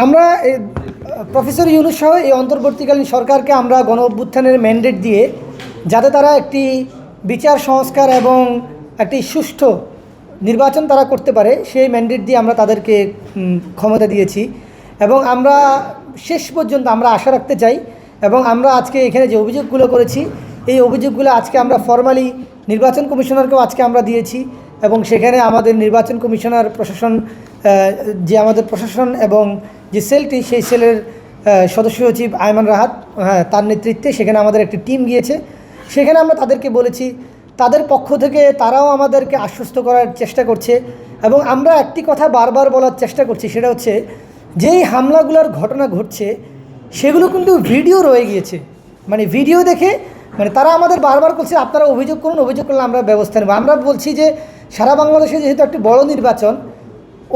আমরা প্রফেসর ইউনূস সহ এই অন্তর্বর্তীকালীন সরকারকে আমরা গণ অভ্যুত্থানের ম্যান্ডেট দিয়ে যাতে তারা একটি বিচার সংস্কার এবং একটি সুষ্ঠু নির্বাচন তারা করতে পারে সেই ম্যান্ডেট দিয়ে আমরা তাদেরকে ক্ষমতা দিয়েছি। এবং আমরা শেষ পর্যন্ত আমরা আশা রাখতে চাই এবং আমরা আজকে এখানে যে অভিযোগগুলো করেছি এই অভিযোগগুলো আজকে আমরা ফরমালি নির্বাচন কমিশনারকেও আজকে আমরা দিয়েছি এবং সেখানে আমাদের নির্বাচন কমিশনার প্রশাসন যে আমাদের প্রশাসন এবং যে সেলটি সেই সেলের সদস্য সচিব আয়মান রাহাত তার নেতৃত্বে সেখানে আমাদের একটি টিম গিয়েছে। সেখানে আমরা তাদেরকে বলেছি, তাদের পক্ষ থেকে তারাও আমাদেরকে আশ্বস্ত করার চেষ্টা করছে এবং আমরা একটি কথা বারবার বলার চেষ্টা করছি, সেটা হচ্ছে যেই হামলাগুলোর ঘটনা ঘটছে সেগুলো কিন্তু ভিডিও রয়ে গিয়েছে। মানে ভিডিও দেখে তারা আমাদের বারবার করছে আপনারা অভিযোগ করুন, অভিযোগ করলে আমরা ব্যবস্থা নেব। আমরা বলছি যে সারা বাংলাদেশে যেহেতু একটি বড় নির্বাচন,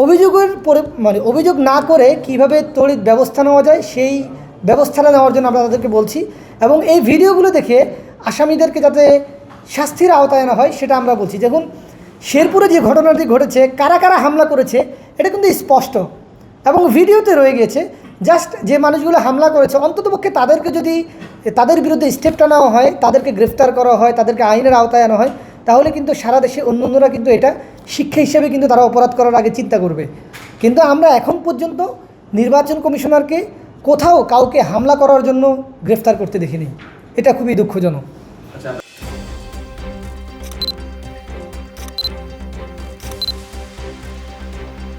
অভিযোগের অভিযোগ না করে কিভাবে তড়িৎ ব্যবস্থা নেওয়া যায় সেই ব্যবস্থাটা নেওয়ার জন্য আমরা তাদেরকে বলছি এবং এই ভিডিওগুলো দেখে আসামিদেরকে যাতে শাস্তির আওতায় আনা হয় সেটা আমরা বলছি। দেখুন, শেরপুরে যে ঘটনাটি ঘটেছে, কারা কারা হামলা করেছে এটা কিন্তু স্পষ্ট এবং ভিডিওতে রয়ে গিয়েছে। জাস্ট যে মানুষগুলো হামলা করেছে অন্ততপক্ষে তাদেরকে যদি তাদের বিরুদ্ধে স্টেপটা নেওয়া হয়, তাদেরকে গ্রেফতার করা হয়, তাদেরকে আইনের আওতায় আনা হয়, তাহলে কিন্তু সারা দেশে অন্যরা কিন্তু এটা শিক্ষা হিসেবে কিন্তু তারা অপরাধ করার আগে চিন্তা করবে। কিন্তু আমরা এখন পর্যন্ত নির্বাচন কমিশনারকে কোথাও কাউকে হামলা করার জন্য গ্রেফতার করতে দেখিনি। এটা খুবই দুঃখজনক।